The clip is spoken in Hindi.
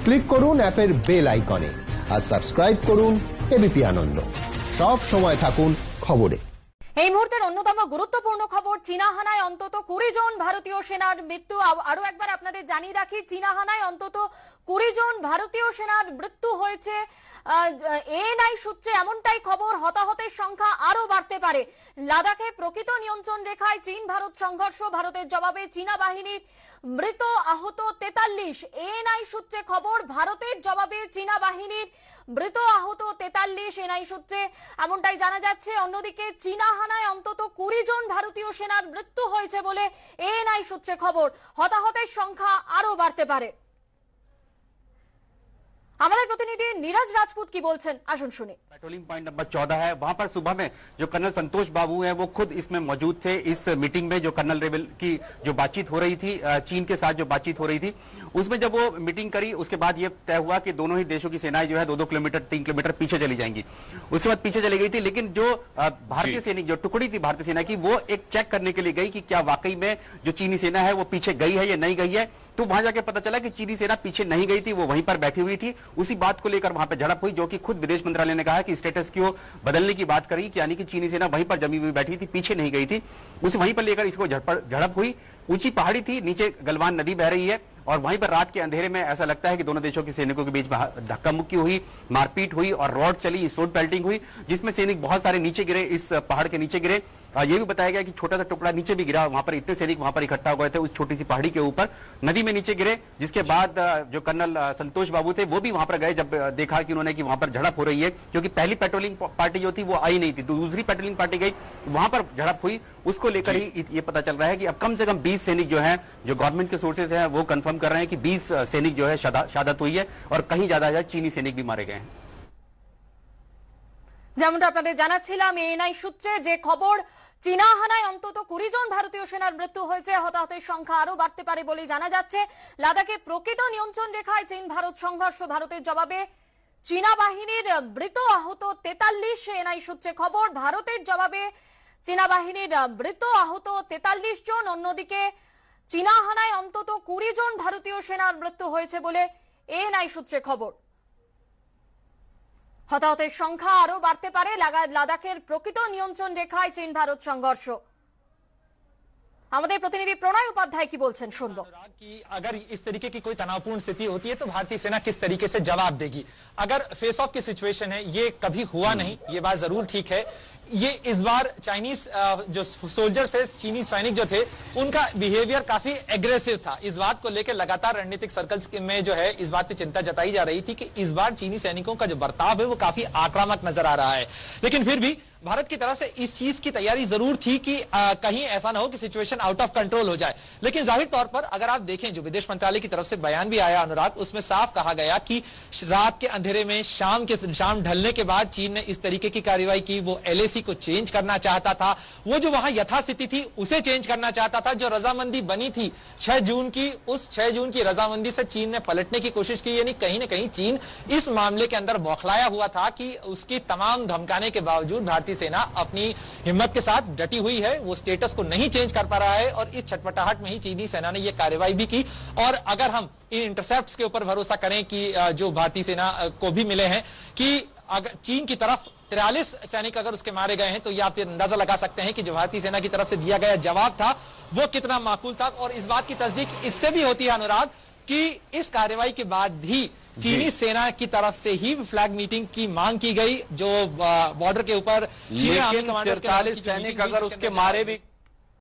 ক্লিক করুন অ্যাপের বেল আইকনে আর সাবস্ক্রাইব করুন এবিপি আনন্দ। সব সময় থাকুন খবরে। এই মুহূর্তের অন্যতম গুরুত্বপূর্ণ খবর, চীনা হানায় অন্তত 20 জন ভারতীয় সেনার মৃত্যু। আরো একবার আপনাদের জানিয়ে রাখি, চীনা হানায় অন্তত 20 জন ভারতীয় সেনার মৃত্যু হয়েছে। এএনআই সূত্রে এমনটাই খবর, হতাহতের সংখ্যা আরো বাড়তে পারে। লাদাখে প্রকৃত নিয়ন্ত্রণ রেখায় চীন ভারত সংঘর্ষ, ভারতের জবাবে চীনা বাহিনীর মৃত আহত 43। এএনআই সূত্রে খবর, ভারতের জবাবে চীনা বাহিনীর মৃত আহত 43। এএনআই সূত্রে এমনটাই জানা যাচ্ছে। অন্যদিকে চীনা হানায় অন্তত 20 জন ভারতীয় সেনার মৃত্যু হয়েছে বলে এএনআই সূত্রে খবর, হতাহতের সংখ্যা আরো বাড়তে পারে। हमारे प्रतिनिधि नीरज राजपूत की बोलছেন, আসুন শুনি। पेट्रोलिंग पॉइंट नंबर 14 है, वहां पर सुबह में जो कर्नल संतोष बाबू हैं वो खुद इसमें मौजूद थे। इस मीटिंग में जो कर्नल रेबल की जो बातचीत हो रही थी, चीन के साथ जो बातचीत हो रही थी, उसमें जब वो मीटिंग करी उसके बाद ये तय हुआ कि दोनों ही देशों की सेनाएं जो है 2-2 किलोमीटर 3 किलोमीटर पीछे चली जाएंगी। उसके बाद पीछे चली गई थी, लेकिन जो भारतीय सैनिक जो टुकड़ी थी भारतीय सेना की, वो एक चेक करने के लिए गई कि क्या वाकई में जो चीनी सेना है वो पीछे गई है या नहीं गई है। तो वहां जाके पता चला कि चीनी सेना पीछे नहीं गई थी, वो वहीं पर बैठी हुई थी। उसी बात को लेकर वहां पर झड़प हुई, जो कि खुद विदेश मंत्रालय ने कहा कि स्टेटस को बदलने की बात करी, यानी कि चीनी सेना वहीं पर जमी हुई बैठी थी, पीछे नहीं गई थी। उस वहीं पर लेकर इसको झड़प हुई। ऊंची पहाड़ी थी, नीचे गलवान नदी बह रही है और वहीं पर रात के अंधेरे में ऐसा लगता है कि दोनों देशों के सैनिकों के बीच धक्का मुक्की हुई, मारपीट हुई और रॉड चली, रोड पेल्टिंग हुई, जिसमें सैनिक बहुत सारे नीचे गिरे, इस पहाड़ के नीचे गिरे। ये भी बताया गया कि छोटा सा टुकड़ा नीचे भी गिरा। वहां पर इतने सैनिक वहां पर इकट्ठा हो गए थे उस छोटी सी पहाड़ी के ऊपर, नदी में नीचे गिरे। जिसके बाद जो कर्नल संतोष बाबू थे वो भी वहां पर गए, जब देखा कि उन्होंने कि वहां पर झड़प हो रही है, क्योंकि पहली पेट्रोलिंग पार्टी जो थी वो आई नहीं थी, दूसरी पेट्रोलिंग पार्टी गई, वहां पर झड़प हुई। उसको लेकर ही ये पता चल रहा है कि अब कम से कम 20 सैनिक जो है, जो गवर्नमेंट के सोर्सेज हैं वो कंफर्म कर रहे हैं कि 20 सैनिक जो है शहादत हुई है और कहीं ज्यादा चीनी सैनिक भी मारे गए हैं। যেমনটা আপনাদের জানাচ্ছিলাম, এএনআই সূত্রে যে খবর, চীনা হানায় অন্তত 20 জন ভারতীয় সেনার মৃত্যু হয়েছে, হতাহতের সংখ্যা আরো বাড়তে পারে বলেই জানা যাচ্ছে। লাদাখে প্রকৃত নিয়ন্ত্রণ রেখায় চীন ভারত সংঘর্ষ, ভারতের জবাবে চীনা বাহিনীর মৃত আহত 43। এএনআই সূত্রে খবর, ভারতের জবাবে চীনা বাহিনীর মৃত আহত 43 জন। অন্যদিকে চীনা হানায় অন্তত 20 জন ভারতীয় সেনার মৃত্যু হয়েছে বলে এএনআই সূত্রে খবর, হতাহতের সংখ্যা আরো বাড়তে পারে। লাদাখের প্রকৃত নিয়ন্ত্রণ রেখায় চীন ভারত সংঘর্ষ। हमारे प्रतिनिधि प्रणय उपाध्याय की बोलছেন, শুনবো। कि अगर इस तरीके की कोई तनावपूर्ण स्थिति होती है तो भारतीय सेना किस तरीके से जवाब देगी। अगर फेस ऑफ की सिचुएशन है, ये कभी हुआ नहीं, ये बात जरूर ठीक है। ये इस बार चाइनीज जो सोल्जर्स थे, चीनी सैनिक जो थे, उनका बिहेवियर काफी एग्रेसिव था। इस बात को लेकर लगातार रणनीतिक सर्कल्स में जो है इस बात की चिंता जताई जा रही थी कि इस बार चीनी सैनिकों का जो बर्ताव है वो काफी आक्रामक नजर आ रहा है। लेकिन फिर भी भारत की तरफ से इस चीज की तैयारी जरूर थी कि कहीं ऐसा ना हो कि सिचुएशन आउट ऑफ कंट्रोल हो जाए। लेकिन जाहिर तौर पर अगर आप देखें, जो विदेश मंत्रालय की तरफ से बयान भी आया अनुराग, उसमें साफ कहा गया कि रात के अंधेरे में शाम ढलने के बाद चीन ने इस तरीके की कार्रवाई की। वो एलएसी को चेंज करना चाहता था, वो जो वहां यथास्थिति थी उसे चेंज करना चाहता था। जो रजामंदी बनी थी 6 जून की, उस 6 जून की रजामंदी से चीन ने पलटने की कोशिश की। यानी कहीं ना कहीं चीन इस मामले के अंदर बौखलाया हुआ था कि उसकी तमाम धमकाने के बावजूद भारतीय सेना अपनी हिम्मत के साथ डटी हुई है, वो स्टेटस को नहीं चेंज कर पा रहा है। और इस छटपटाहट में ही चीनी सेना ने यह कार्रवाई भी की। और अगर हम इन इंटरसेप्ट्स के ऊपर भरोसा करें कि जो भारतीय सेना को भी मिले हैं कि अगर चीन की तरफ 43 सैनिक अगर उसके मारे गए हैं, तो ये आप अंदाजा लगा सकते हैं कि जो भारतीय सेना की तरफ से दिया गया जवाब था वो कितना माकूल था। और इस बात की तस्दीक इससे भी होती है अनुराग कि इस कार्रवाई के बाद भी चीनी सेना की तरफ से ही फ्लैग मीटिंग की मांग की गई, जो बॉर्डर के ऊपर 43 सैनिक अगर उसके मारे भी